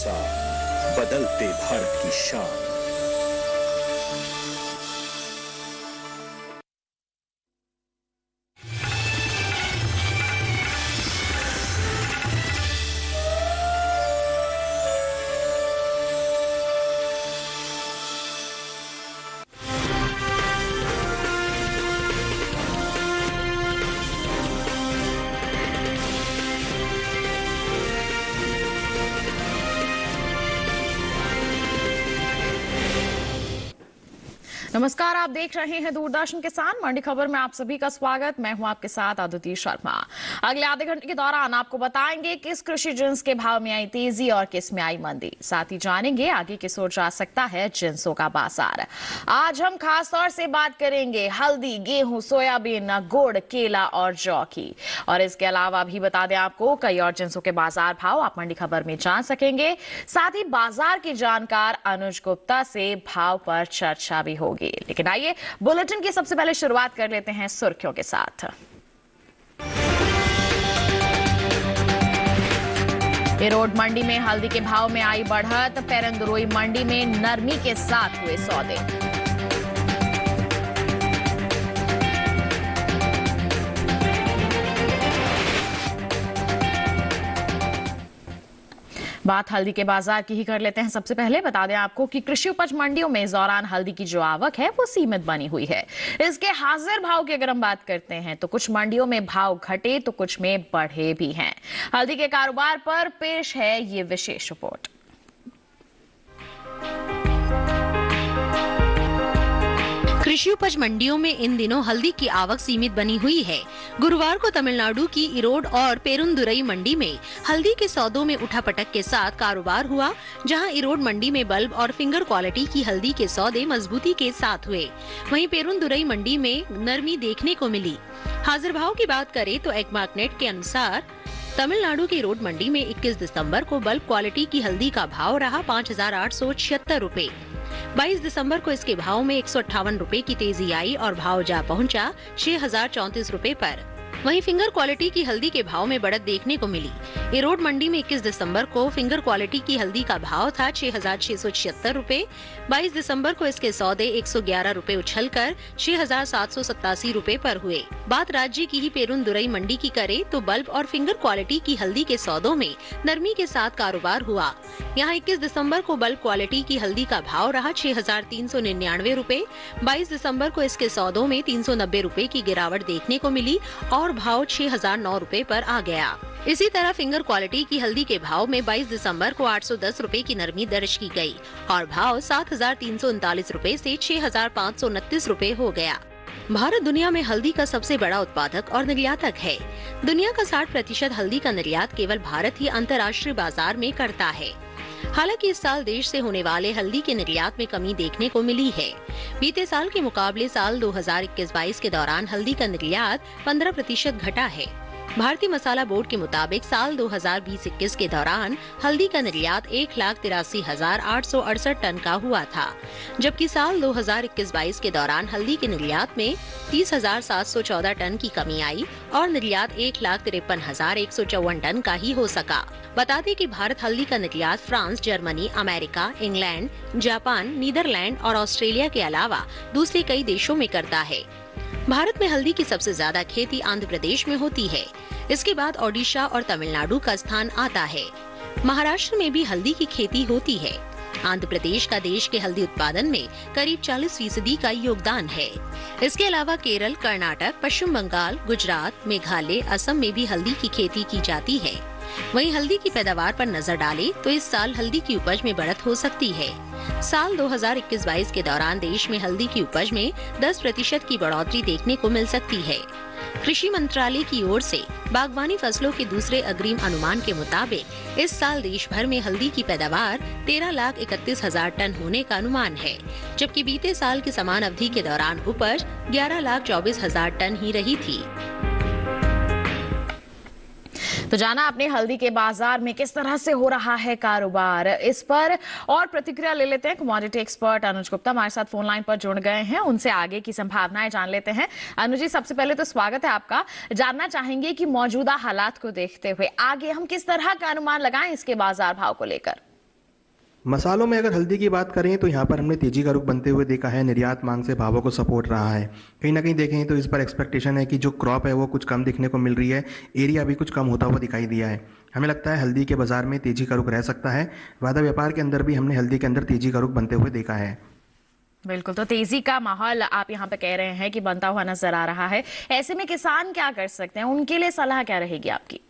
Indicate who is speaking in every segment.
Speaker 1: साथ बदलते भारत की शान।
Speaker 2: नमस्कार, आप देख रहे हैं दूरदर्शन किसान मंडी खबर में आप सभी का स्वागत। मैं हूं आपके साथ अदिति शर्मा। अगले आधे घंटे के दौरान आपको बताएंगे किस कृषि जिन्स के भाव में आई तेजी और किस में आई मंदी। साथ ही जानेंगे आगे किस ओर जा सकता है जिन्सों का बाजार। आज हम खास तौर से बात करेंगे हल्दी, गेहूं, सोयाबीन, गुड़, केला और जौ की। और इसके अलावा भी बता दें आपको कई और जिन्सों के बाजार भाव आप मंडी खबर में जान सकेंगे। साथ ही बाजार की जानकार अनुज गुप्ता से भाव पर चर्चा भी होगी। लेकिन आइए बुलेटिन की सबसे पहले शुरुआत कर लेते हैं सुर्खियों के साथ। इरोड मंडी में हल्दी के भाव में आई बढ़त, पेरंदुरुई मंडी में नरमी के साथ हुए सौदे। बात हल्दी के बाजार की ही कर लेते हैं। सबसे पहले बता दें आपको कि कृषि उपज मंडियों में इस दौरान हल्दी की जो आवक है वो सीमित बनी हुई है। इसके हाजिर भाव की अगर हम बात करते हैं तो कुछ मंडियों में भाव घटे तो कुछ में बढ़े भी हैं। हल्दी के कारोबार पर पेश है ये विशेष रिपोर्ट।
Speaker 3: कृषि उपज मंडियों में इन दिनों हल्दी की आवक सीमित बनी हुई है। गुरुवार को तमिलनाडु की इरोड और पेरुंदुरई मंडी में हल्दी के सौदों में उठापटक के साथ कारोबार हुआ, जहां इरोड मंडी में बल्ब और फिंगर क्वालिटी की हल्दी के सौदे मजबूती के साथ हुए। वहीं पेरुंदुरई मंडी में नरमी देखने को मिली। हाजिर भाव की बात करें तो एग्मार्कनेट के अनुसार तमिलनाडु की रोड मंडी में 21 दिसंबर को बल्ब क्वालिटी की हल्दी का भाव रहा 5,876 रूपए। 22 दिसंबर को इसके भाव में 158 रूपए की तेजी आई और भाव जा पहुंचा 6,034 रूपए पर। वहीं फिंगर क्वालिटी की हल्दी के भाव में बढ़त देखने को मिली। इरोड मंडी में 21 दिसंबर को फिंगर क्वालिटी की हल्दी का भाव था 6,676 रूपए। 22 दिसंबर को इसके सौदे 111 रूपए उछलकर 6,787 रूपए पर हुए। बात राज्य की ही पेरुंदुरई मंडी की करे तो बल्ब और फिंगर क्वालिटी की हल्दी के सौदों में नरमी के साथ कारोबार हुआ। यहाँ 21 दिसंबर को बल्ब क्वालिटी की हल्दी का भाव रहा 6,399 रूपए। 22 दिसंबर को इसके सौदों में 390 रूपए की गिरावट देखने को मिली और भाव 6,009 रूपए पर आ गया। इसी तरह फिंगर क्वालिटी की हल्दी के भाव में 22 दिसंबर को 810 रूपए की नरमी दर्ज की गई और भाव 7,339 रूपए से 6,529 रूपए हो गया। भारत दुनिया में हल्दी का सबसे बड़ा उत्पादक और निर्यातक है। दुनिया का 60% हल्दी का निर्यात केवल भारत ही अंतर्राष्ट्रीय बाजार में करता है। हालांकि इस साल देश से होने वाले हल्दी के निर्यात में कमी देखने को मिली है। बीते साल के मुकाबले साल 2021-22 के दौरान हल्दी का निर्यात 15% घटा है। भारतीय मसाला बोर्ड के मुताबिक साल 2020-21 के दौरान हल्दी का निर्यात 1,83,868 टन का हुआ था, जबकि साल 2021-22 के दौरान हल्दी के निर्यात में 30,714 टन की कमी आई और निर्यात 1,53,154 टन का ही हो सका। बता दें कि भारत हल्दी का निर्यात France, Germany, America, England, Japan, Netherlands और ऑस्ट्रेलिया के अलावा दूसरे कई देशों में करता है। भारत में हल्दी की सबसे ज्यादा खेती आंध्र प्रदेश में होती है। इसके बाद ओडिशा और तमिलनाडु का स्थान आता है। महाराष्ट्र में भी हल्दी की खेती होती है। आंध्र प्रदेश का देश के हल्दी उत्पादन में करीब 40% का योगदान है। इसके अलावा केरल, कर्नाटक, पश्चिम बंगाल, गुजरात, मेघालय, असम में भी हल्दी की खेती की जाती है। वहीं हल्दी की पैदावार पर नजर डालें तो इस साल हल्दी की उपज में बढ़त हो सकती है। साल 2021-22 के दौरान देश में हल्दी की उपज में 10% की बढ़ोतरी देखने को मिल सकती है। कृषि मंत्रालय की ओर से बागवानी फसलों के दूसरे अग्रिम अनुमान के मुताबिक इस साल देश भर में हल्दी की पैदावार 13,31,000 टन होने का अनुमान है, जबकि बीते साल की समान अवधि के दौरान उपज 11,24,000 टन ही रही थी।
Speaker 2: तो जाना आपने हल्दी के बाजार में किस तरह से हो रहा है कारोबार, इस पर और प्रतिक्रिया ले लेते हैं। कमोडिटी एक्सपर्ट अनुज गुप्ता हमारे साथ फोन लाइन पर जुड़ गए हैं, उनसे आगे की संभावनाएं जान लेते हैं। अनुज जी, सबसे पहले तो स्वागत है आपका। जानना चाहेंगे कि मौजूदा हालात को देखते हुए आगे हम किस तरह का अनुमान लगाएं इसके बाजार भाव को लेकर।
Speaker 4: मसालों में अगर हल्दी की बात करें तो यहाँ पर हमने तेजी का रुख बनते हुए देखा है। निर्यात मांग से भावों को सपोर्ट रहा है। कहीं ना कहीं देखें तो इस पर एक्सपेक्टेशन है कि जो क्रॉप है वो कुछ कम दिखने को मिल रही है। एरिया भी कुछ कम होता हुआ दिखाई दिया है। हमें लगता है हल्दी के बाजार में तेजी का रुख रह सकता है। वायदा व्यापार के अंदर भी हमने हल्दी के अंदर तेजी का रुख बनते हुए देखा है।
Speaker 2: बिल्कुल, तो तेजी का माहौल आप यहाँ पे कह रहे हैं कि बनता हुआ नजर आ रहा है। ऐसे में किसान क्या कर सकते हैं, उनके लिए सलाह क्या रहेगी आपकी?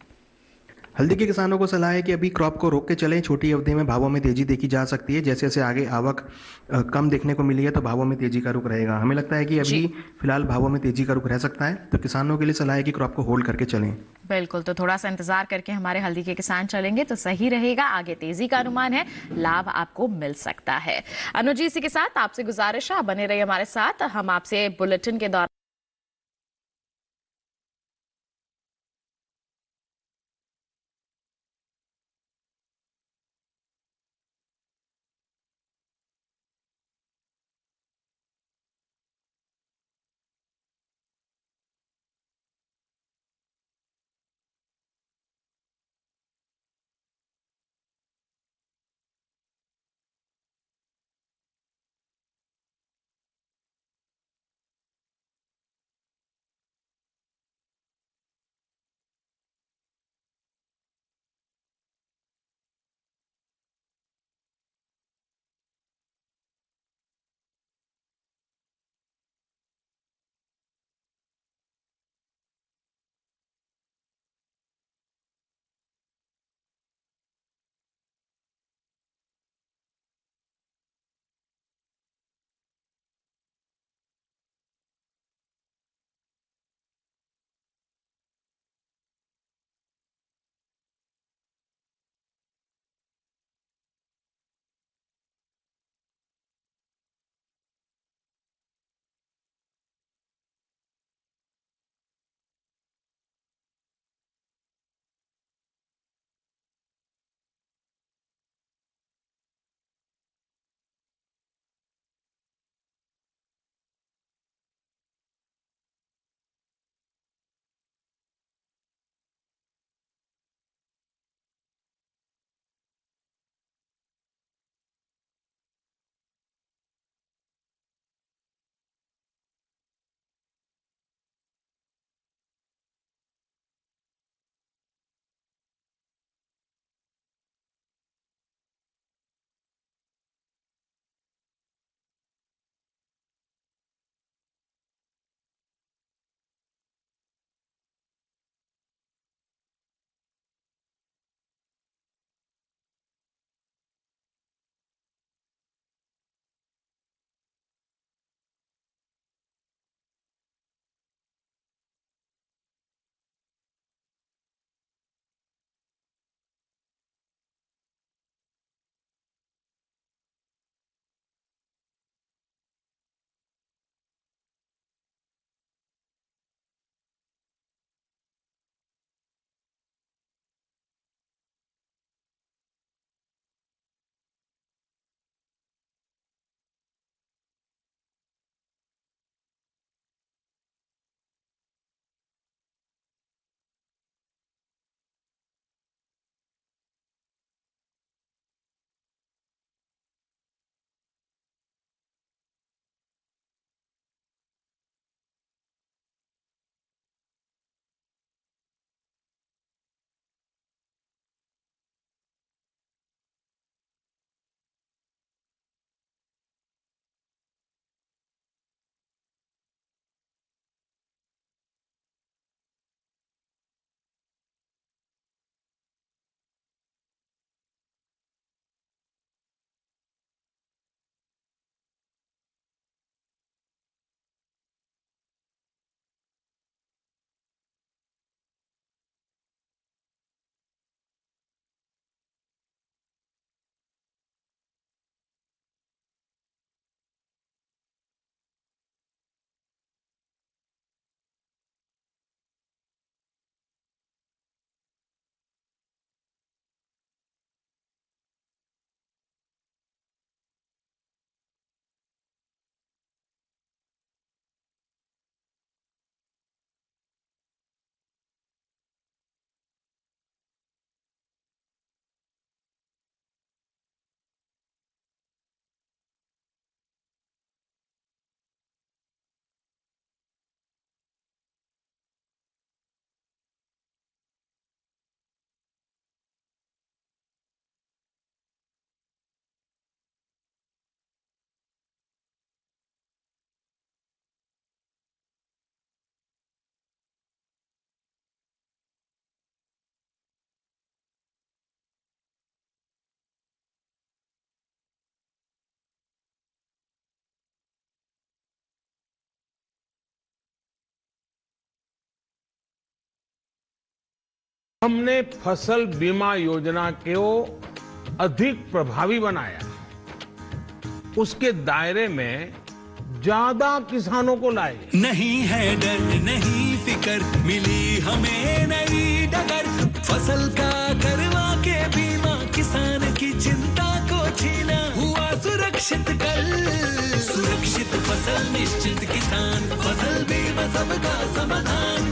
Speaker 4: हल्दी के किसानों को सलाह है कि अभी क्रॉप को रोक के चलें। छोटी अवधि में भावों में तेजी देखी जा सकती है। जैसे जैसे आगे आवक कम देखने को मिली है तो भावों में तेजी का रुख रहेगा। हमें लगता है कि
Speaker 2: जी
Speaker 4: अभी फिलहाल भावों में तेजी का रुख रह सकता है। तो किसानों के लिए सलाह है कि क्रॉप को होल्ड करके चलें।
Speaker 2: बिल्कुल, तो थोड़ा सा इंतजार करके हमारे हल्दी के किसान चलेंगे तो सही रहेगा। आगे तेजी का अनुमान है, लाभ आपको मिल सकता है। अनुजी, इसी के साथ आपसे गुजारिश है, आप बने रहिए हमारे साथ। हम आपसे बुलेटिन के दौरान
Speaker 5: हमने फसल बीमा योजना को अधिक प्रभावी बनाया, उसके दायरे में ज्यादा किसानों को लाए।
Speaker 6: नहीं है डर नहीं फिकर, मिली हमें नई डगर, फसल का करवा के बीमा, किसान की चिंता को छीना, हुआ सुरक्षित कल, सुरक्षित फसल निश्चित किसान, फसल बीमा सबका समाधान।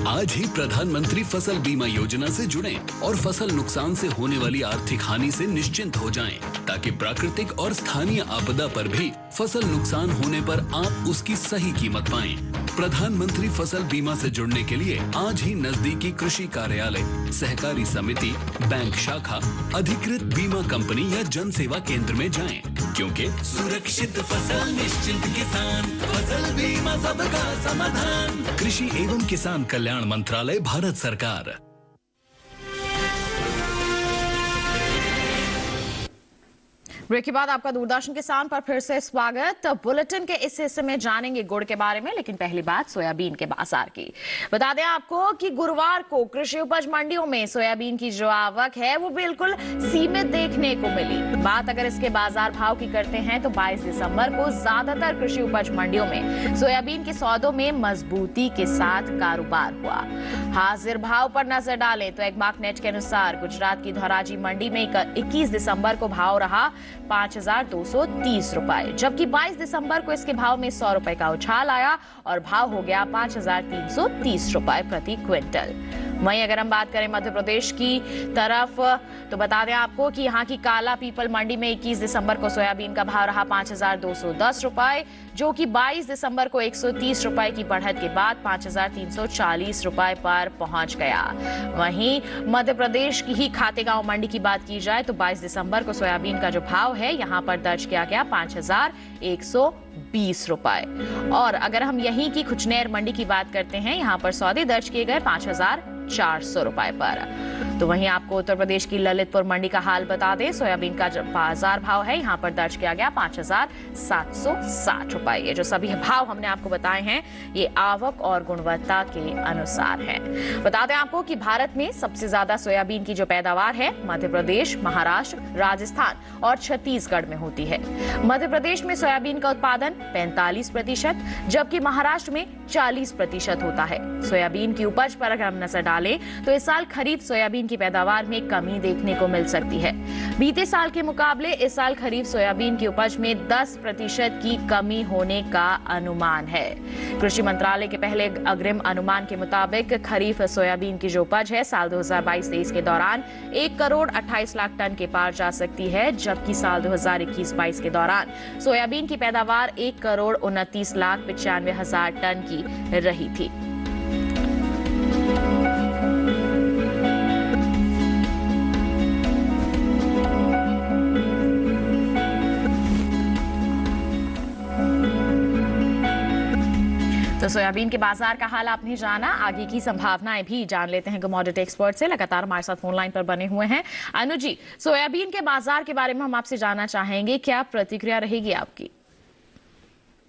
Speaker 6: आज ही प्रधानमंत्री फसल बीमा योजना से जुड़ें और फसल नुकसान से होने वाली आर्थिक हानि से निश्चिंत हो जाएं, ताकि प्राकृतिक और स्थानीय आपदा पर भी फसल नुकसान होने पर आप उसकी सही कीमत पाएं। प्रधानमंत्री फसल बीमा से जुड़ने के लिए आज ही नजदीकी कृषि कार्यालय, सहकारी समिति, बैंक शाखा, अधिकृत बीमा कंपनी या जन सेवा केंद्र में जाएं, क्योंकि सुरक्षित फसल निश्चिंत किसान, फसल बीमा सबका समाधान। कृषि एवं किसान कल्याण मंत्रालय, भारत सरकार।
Speaker 2: ब्रेक के बाद आपका दूरदर्शन किसान पर फिर से स्वागत। बुलेटिन के इस हिस्से में जानेंगे गुड़ के बारे में, लेकिन पहली बात सोयाबीन के बाजार की। बता दें आपको कि गुरुवार को कृषि उपज मंडियों में सोयाबीन की जो आवक है वो बिल्कुल सीमित देखने को मिली। बात अगर इसके बाजार भाव की करते हैं तो 22 दिसंबर को ज्यादातर कृषि उपज मंडियों में सोयाबीन के सौदों में मजबूती के साथ कारोबार हुआ। हाजिर भाव पर नजर डालें तो एक नेट के अनुसार गुजरात की धोराजी मंडी में 21 दिसंबर को भाव रहा 5,230 रुपए, जबकि 22 दिसंबर को इसके भाव में 100 रुपए का उछाल आया और भाव हो गया 5,330 रुपए प्रति क्विंटल। वहीं अगर हम बात करें मध्य प्रदेश की तरफ तो बता दें आपको कि यहाँ की काला पीपल मंडी में 21 दिसंबर को सोयाबीन का भाव रहा 5,210 रुपए, जो कि 22 दिसंबर को 130 रुपए की बढ़त के बाद 5,340 रुपए पर पहुंच गया। वहीं मध्य प्रदेश की ही खातेगांव मंडी की बात की जाए तो 22 दिसंबर को सोयाबीन का जो भाव है यहाँ पर दर्ज किया गया 5,120 रुपए। और अगर हम यहीं की खुचनेर मंडी की बात करते हैं, यहाँ पर सौदे दर्ज किए गए 5,400 रुपए पर। तो वहीं आपको उत्तर प्रदेश की ललितपुर मंडी का हाल बता दें, सोयाबीन का जो बाजार भाव है यहाँ पर दर्ज किया गया 5,760 रुपए। ये जो सभी भाव हमने आपको बताए हैं ये आवक और गुणवत्ता के अनुसार है। बता दें आपको कि भारत में सबसे ज्यादा सोयाबीन की जो पैदावार है मध्य प्रदेश, महाराष्ट्र, राजस्थान और छत्तीसगढ़ में होती है। मध्य प्रदेश में सोयाबीन का उत्पादन 45%, जबकि महाराष्ट्र में 40% होता है। सोयाबीन की उपज पर अगर हम नजर डालें तो इस साल खरीफ सोयाबीन की पैदावार में कमी देखने को मिल सकती है। बीते साल के मुकाबले इस साल खरीफ सोयाबीन की उपज में 10% की कमी होने का अनुमान है। कृषि मंत्रालय के पहले अग्रिम अनुमान के मुताबिक खरीफ सोयाबीन की जो उपज है साल 2022-23 के दौरान 1,28,00,000 टन के पार जा सकती है, जबकि साल 2021-22 के दौरान सोयाबीन की पैदावार 1,29,95,000 टन की रही थी। तो सोयाबीन के बाजार का हाल आपने जाना, आगे की संभावनाएं भी जान लेते हैं कमोडिटी एक्सपर्ट से। लगातार हमारे साथ फोन लाइन पर बने हुए हैं अनु जी। सोयाबीन के बाजार के बारे में हम आपसे जानना चाहेंगे, क्या प्रतिक्रिया रहेगी आपकी?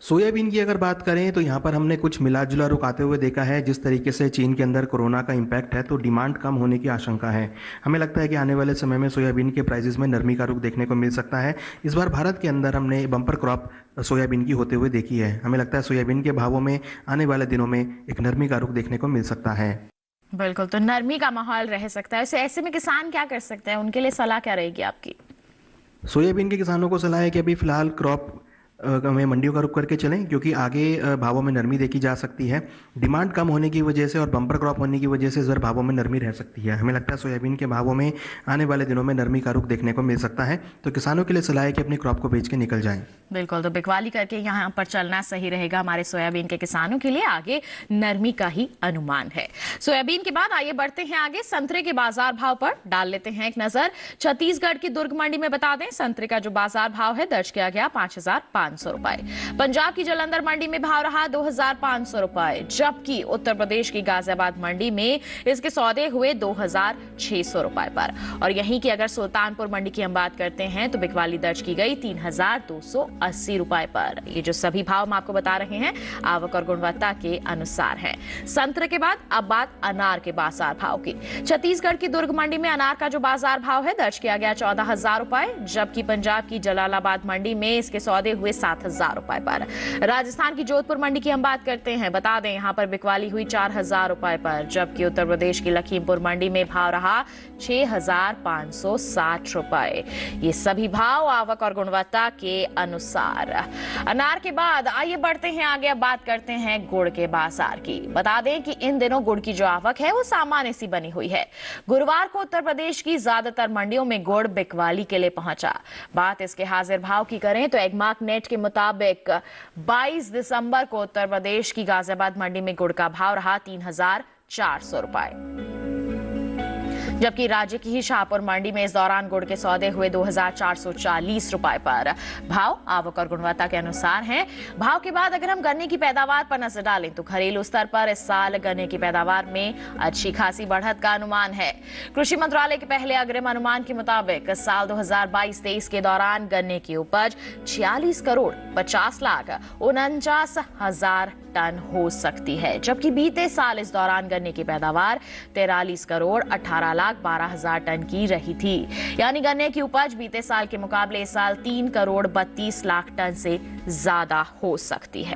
Speaker 4: सोयाबीन की अगर बात करें तो यहाँ पर हमने कुछ मिला जुला रुख आते हुए देखा है। जिस तरीके से चीन के अंदर कोरोना का इम्पैक्ट है तो डिमांड कम होने की आशंका है। हमें लगता है कि आने वाले समय में सोयाबीन के प्राइसेस में नरमी का रुख देखने को मिल सकता है। इस बार भारत के अंदर हमने बम्पर क्रॉप सोयाबीन की होते हुए देखी है। हमें लगता है सोयाबीन के भावों में आने वाले दिनों में एक नरमी का रुख देखने को मिल सकता है।
Speaker 2: बिल्कुल, तो नरमी का माहौल रह सकता है। ऐसे में किसान क्या कर सकते हैं, उनके लिए सलाह क्या रहेगी आपकी?
Speaker 4: सोयाबीन के किसानों को सलाह है कि अभी फिलहाल क्रॉप में मंडियों का रुख करके चलें, क्योंकि आगे भावों में नरमी देखी जा सकती है। डिमांड कम होने की वजह से और बम्पर क्रॉप होने की वजह से इस बार भावों में नरमी रह सकती है। हमें लगता है सोयाबीन के भावों में आने वाले दिनों में नरमी का रुख देखने को मिल सकता है। तो किसानों के लिए सलाह है कि अपनी क्रॉप को बेच के निकल जाएं।
Speaker 2: बिल्कुल, तो बिकवाली करके यहाँ पर चलना सही रहेगा हमारे सोयाबीन के किसानों के लिए। आगे नरमी का ही अनुमान है। सोयाबीन के बाद आइए बढ़ते हैं आगे, संतरे के बाजार भाव पर डाल लेते हैं एक नजर। छत्तीसगढ़ की दुर्ग मंडी में बता दें, संतरे का जो बाजार भाव है दर्ज किया गया 5,500 500 रुपए। पंजाब की जालंधर मंडी में भाव रहा 2500 रुपए, जबकि उत्तर प्रदेश की गाजियाबाद मंडी में इसके सौदे हुए 2600 रुपए पर। और यहीं की अगर सुल्तानपुर मंडी की हम बात करते हैं तो बिकवाली दर्ज की गई 3280 रुपए पर। ये जो सभी भाव हम आपको बता रहे हैं आवक और गुणवत्ता के अनुसार हैं। संतरे के बाद अब बात अनार के बाजार भाव की। छत्तीसगढ़ की दुर्ग मंडी में अनार का जो बाजार भाव है दर्ज किया गया 14,000 रुपए, जबकि पंजाब की जलालाबाद मंडी में इसके सौदे हुए 7,000 रुपए पर। राजस्थान की जोधपुर मंडी की हम बात करते हैं, बता दें यहां पर बिकवाली हुई 4,000 रुपए पर, जबकि उत्तर प्रदेश की लखीमपुर मंडी में भाव रहा 6,560 रुपए। ये सभी भाव आवक और गुणवत्ता के अनुसार। अनार के बाद आइए बढ़ते हैं आगे, अब बात करते हैं गुड़ के बाजार की। बता दें कि इन दिनों गुड़ की जो आवक है वो सामान्य सी बनी हुई है। गुरुवार को उत्तर प्रदेश की ज्यादातर मंडियों में गुड़ बिकवाली के लिए पहुंचा। बात इसके हाजिर भाव की करें तो एगमार्क नेट के मुताबिक 22 दिसंबर को उत्तर प्रदेश की गाजियाबाद मंडी में गुड़ का भाव रहा 3,400 रुपए, जबकि राज्य की ही शाहपुर मंडी में इस दौरान गुड़ के सौदे हुए 2,440 रुपए पर। भाव आवक और गुणवत्ता के अनुसार हैं। भाव के बाद अगर हम गन्ने की पैदावार पर नजर डालें तो घरेलू स्तर पर इस साल गन्ने की पैदावार में अच्छी खासी बढ़त का अनुमान है। कृषि मंत्रालय के पहले अग्रिम अनुमान के मुताबिक साल 2022-23 के दौरान गन्ने की उपज 46 करोड़ 50 लाख 49 हजार टन हो सकती है, जबकि बीते साल इस दौरान गन्ने की पैदावार 43 करोड़ 18 लाख 12 हजार टन की रही थी। यानी गन्ने की उपज बीते साल के मुकाबले इस साल 3 करोड़ 32 लाख टन से ज्यादा हो सकती है।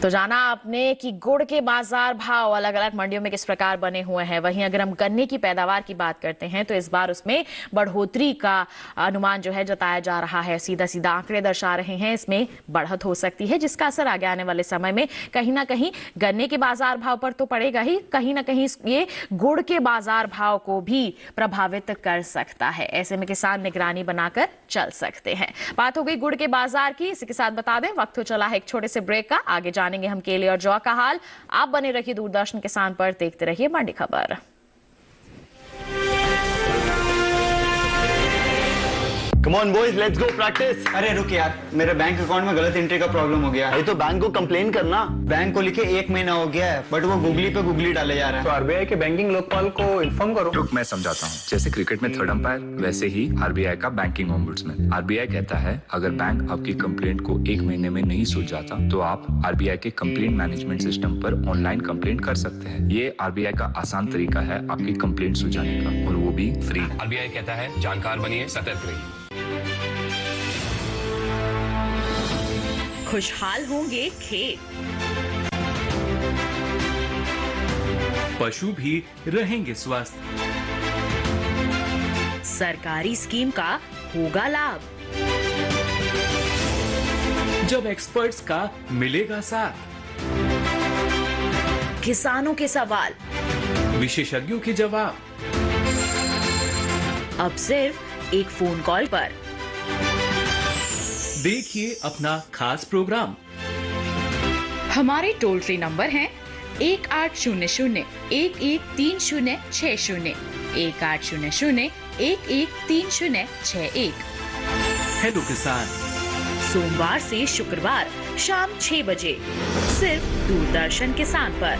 Speaker 2: तो जाना आपने कि गुड़ के बाजार भाव अलग अलग मंडियों में किस प्रकार बने हुए हैं। वहीं अगर हम गन्ने की पैदावार की बात करते हैं तो इस बार उसमें बढ़ोतरी का अनुमान जो है जताया जा रहा है। सीधा सीधा आंकड़े दर्शा रहे हैं इसमें बढ़त हो सकती है, जिसका असर आगे आने वाले समय में कहीं ना कहीं गन्ने के बाजार भाव पर तो पड़ेगा ही, कहीं ना कहीं ये गुड़ के बाजार भाव को भी प्रभावित कर सकता है। ऐसे में किसान निगरानी बनाकर चल सकते हैं। बात हो गई गुड़ के बाजार की। इसी के साथ बता दें वक्त हो चला है एक छोटे से ब्रेक का। आगे जानेंगे हम केले और जौ का हाल। आप बने रहिए दूरदर्शन किसान पर, देखते रहिए मंडी खबर।
Speaker 7: Come on boys, let's go practice.
Speaker 8: अरे रुक यार, मेरे बैंक अकाउंट में गलत एंट्री का प्रॉब्लम हो गया है।
Speaker 7: अरे तो बैंक को कंप्लेन करना।
Speaker 8: बैंक को लिखे 1 महीना हो गया है, बट वो गूगली पे गूगली डाले जा रहा है।
Speaker 9: तो आरबीआई के बैंकिंग लोकपाल को इन्फॉर्म करो।
Speaker 10: रुक, मैं समझाता हूँ। जैसे क्रिकेट में थर्ड अंपायर, वैसे ही आरबीआई का बैंकिंग ओम्बुड्समैन। आरबीआई कहता है अगर बैंक आपकी कंप्लेंट को 1 महीने में नहीं सुलझाता तो आप आरबीआई के कंप्लेंट मैनेजमेंट सिस्टम पर ऑनलाइन कंप्लेंट कर सकते हैं। ये आरबीआई का आसान तरीका है आपकी कंप्लेंट सुलझाने का, और वो भी फ्री।
Speaker 11: आरबीआई कहता है जानकार बनिए, सतर्क रहिए।
Speaker 12: खुशहाल होंगे खेत,
Speaker 6: पशु भी रहेंगे स्वस्थ।
Speaker 12: सरकारी स्कीम का होगा लाभ,
Speaker 6: जब एक्सपर्ट्स का मिलेगा साथ।
Speaker 12: किसानों के सवाल,
Speaker 6: विशेषज्ञों के जवाब,
Speaker 12: अब सिर्फ एक फोन कॉल पर।
Speaker 6: देखिए अपना खास प्रोग्राम।
Speaker 13: हमारे टोल फ्री नंबर हैं 1800 113060, 1800 113061।
Speaker 6: हेलो किसान,
Speaker 12: सोमवार से शुक्रवार शाम 6 बजे सिर्फ दूरदर्शन किसान पर।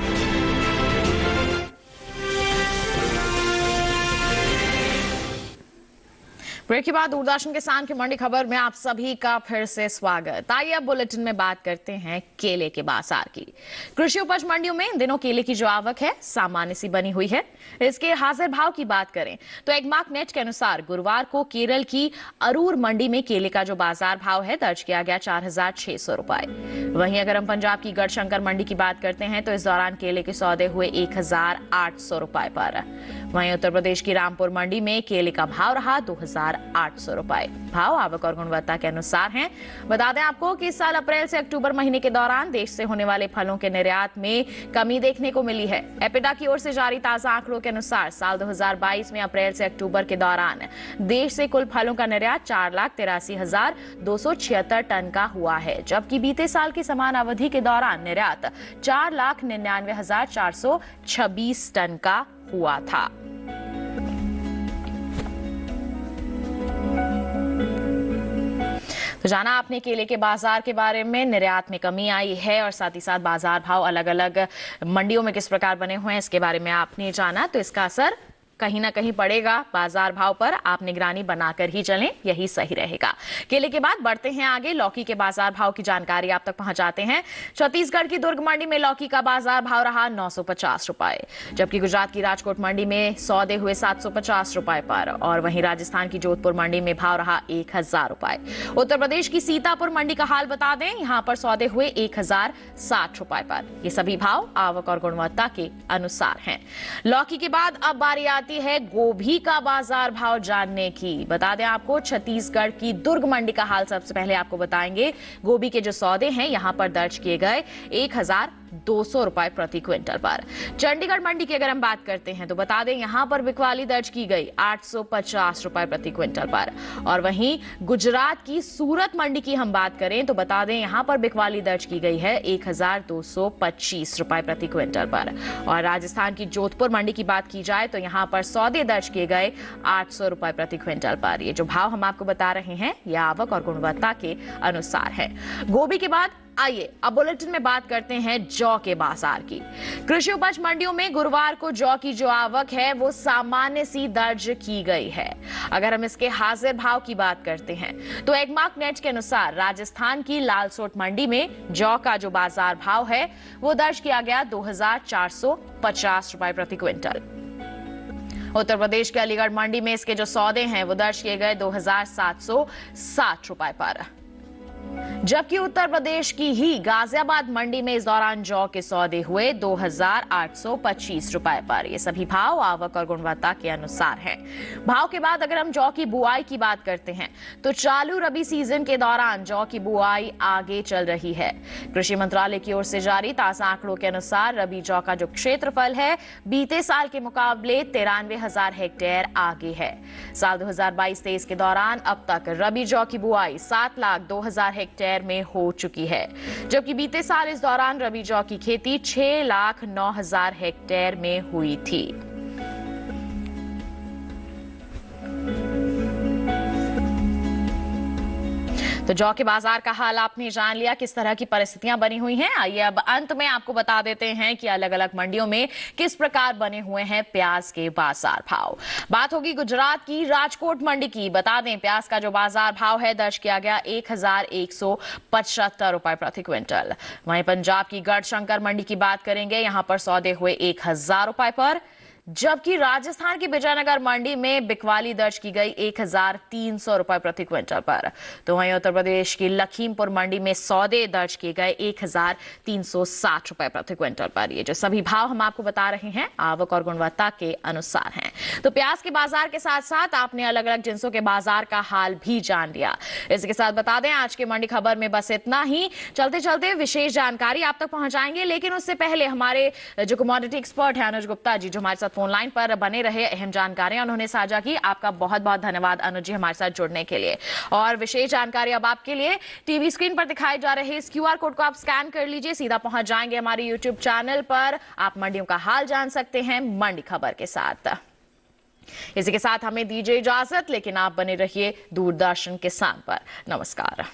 Speaker 2: ब्रेक के बाद दूरदर्शन किसान की मंडी खबर में आप सभी का फिर से स्वागत। आइए अब बुलेटिन में बात करते हैं केले के बाजार की। कृषि उपज मंडियों में इन दिनों केले की जो आवक है सामान्य सी बनी हुई है। इसके हाजिर भाव की बात करें तो एगमार्क नेट के अनुसार गुरुवार को केरल की अरूर मंडी में केले का जो बाजार भाव है दर्ज किया गया 4,600 रुपए। वहीं अगर हम पंजाब की गढ़शंकर मंडी की बात करते हैं तो इस दौरान केले के सौदे हुए 1,800 रुपए पर। वहीं उत्तर प्रदेश की रामपुर मंडी में केले का भाव रहा 2,800 रुपए। भाव आवक और गुणवत्ता के अनुसार हैं। बता दें आपको कि इस साल अप्रैल से अक्टूबर महीने के दौरान देश से होने वाले फलों के निर्यात में कमी देखने को मिली है। एपिडा की ओर से जारी ताजा आंकड़ों के अनुसार साल 2022 में अप्रैल से अक्टूबर के दौरान देश से कुल फलों का निर्यात 4,83,276 टन का हुआ है, जबकि बीते साल की समान अवधि के दौरान निर्यात 4,99,426 टन का हुआ था। तो जाना आपने केले के बाजार के बारे में, निर्यात में कमी आई है और साथ ही साथ बाजार भाव अलग अलग मंडियों में किस प्रकार बने हुए हैं इसके बारे में आपने जाना। तो इसका असर कहीं ना कहीं पड़ेगा बाजार भाव पर, आप निगरानी बनाकर ही चलें, यही सही रहेगा। केले के बाद बढ़ते हैं आगे, लौकी के बाजार भाव की जानकारी आप तक पहुंचाते हैं। छत्तीसगढ़ की दुर्ग मंडी में लौकी का बाजार भाव रहा 950 रुपए, जबकि गुजरात की राजकोट मंडी में सौदे हुए 750 रुपए पर, और वहीं राजस्थान की जोधपुर मंडी में भाव रहा 1000 रुपए। उत्तर प्रदेश की सीतापुर मंडी का हाल बता दें, यहां पर सौदे हुए 1060 रुपए पर। ये सभी भाव आवक और गुणवत्ता के अनुसार हैं। लौकी के बाद अब बारी है गोभी का बाजार भाव जानने की। बता दें आपको, छत्तीसगढ़ की दुर्ग मंडी का हाल सबसे पहले आपको बताएंगे। गोभी के जो सौदे हैं यहां पर दर्ज किए गए 1200 रुपए प्रति क्विंटल पर। चंडीगढ़ मंडी की अगर हम बात करते हैं तो बता दें यहां पर बिकवाली दर्ज की गई 850 रुपए प्रति क्विंटल पर, और वहीं गुजरात की सूरत मंडी की हम बात करें तो बता दें यहां पर बिकवाली दर्ज की गई है 1225 रुपए प्रति क्विंटल पर। और राजस्थान की जोधपुर मंडी की बात की जाए तो यहां पर सौदे दर्ज किए गए 800 रुपए प्रति क्विंटल पर। ये जो भाव हम आपको बता रहे हैं यह आवक और गुणवत्ता के अनुसार है। गोभी के बाद आइए अब बुलेटिन में बात करते हैं जौ के बाजार की। कृषि उपज मंडियों में गुरुवार को जौ की जो आवक है वो सामान्य सी दर्ज की गई है। अगर हम इसके हाजिर भाव की बात करते हैं तो एगमार्क नेट के अनुसार राजस्थान की लालसोट मंडी में जौ का जो बाजार भाव है वो दर्ज किया गया 2450 रुपए प्रति क्विंटल। उत्तर प्रदेश के अलीगढ़ मंडी में इसके जो सौदे हैं वो दर्ज किए गए 2760 रुपए पर, जबकि उत्तर प्रदेश की ही गाजियाबाद मंडी में इस दौरान जौ के सौदे हुए 2825 रुपए पर। ये सभी भाव आवक और गुणवत्ता के अनुसार हैं। भाव के बाद अगर हम जौ की बुआई की बात करते हैं तो चालू रबी सीजन के दौरान जौ की बुआई आगे चल रही है। कृषि मंत्रालय की ओर से जारी ताजा आंकड़ों के अनुसार रबी जौ का जो क्षेत्रफल है बीते साल के मुकाबले 93,000 हेक्टेयर आगे है। साल 2022-23 के दौरान अब तक रबी जौ की बुआई 7,02,000 हेक्टेयर में हो चुकी है, जबकि बीते साल इस दौरान रबी जौ की खेती 6,09,000 हेक्टेयर में हुई थी। तो जौ के बाजार का हाल आपने जान लिया, किस तरह की परिस्थितियां बनी हुई हैं। आइए अब अंत में आपको बता देते हैं कि अलग अलग मंडियों में किस प्रकार बने हुए हैं प्याज के बाजार भाव। बात होगी गुजरात की राजकोट मंडी की। बता दें प्याज का जो बाजार भाव है दर्ज किया गया 1175 रुपए प्रति क्विंटल। वहीं पंजाब की गढ़शंकर मंडी की बात करेंगे, यहां पर सौदे हुए 1000 रुपए पर, जबकि राजस्थान की विजयनगर मंडी में बिकवाली दर्ज की गई 1300 रुपए प्रति क्विंटल पर। तो वहीं उत्तर प्रदेश की लखीमपुर मंडी में सौदे दर्ज किए गए 1360 रुपए प्रति क्विंटल पर। ये जो सभी भाव हम आपको बता रहे हैं आवक और गुणवत्ता के अनुसार हैं। तो प्याज के बाजार के साथ साथ आपने अलग अलग जिन्सों के बाजार का हाल भी जान लिया। इसके साथ बता दें आज के मंडी खबर में बस इतना ही। चलते चलते विशेष जानकारी आप तक पहुंचाएंगे, लेकिन उससे पहले हमारे जो कमोडिटी एक्सपर्ट है अनुज गुप्ता जी, जो हमारे साथ फोन लाइन पर बने रहे, अहम जानकारियां उन्होंने साझा की। आपका बहुत बहुत धन्यवाद अनुज जी हमारे साथ जुड़ने के लिए। और विशेष जानकारी अब आपके लिए टीवी स्क्रीन पर दिखाई जा रहे इस क्यूआर कोड को आप स्कैन कर लीजिए, सीधा पहुंच जाएंगे हमारे यूट्यूब चैनल पर। आप मंडियों का हाल जान सकते हैं मंडी खबर के साथ। इसी के साथ हमें दीजिए इजाजत, लेकिन आप बने रहिए दूरदर्शन किसान पर। नमस्कार।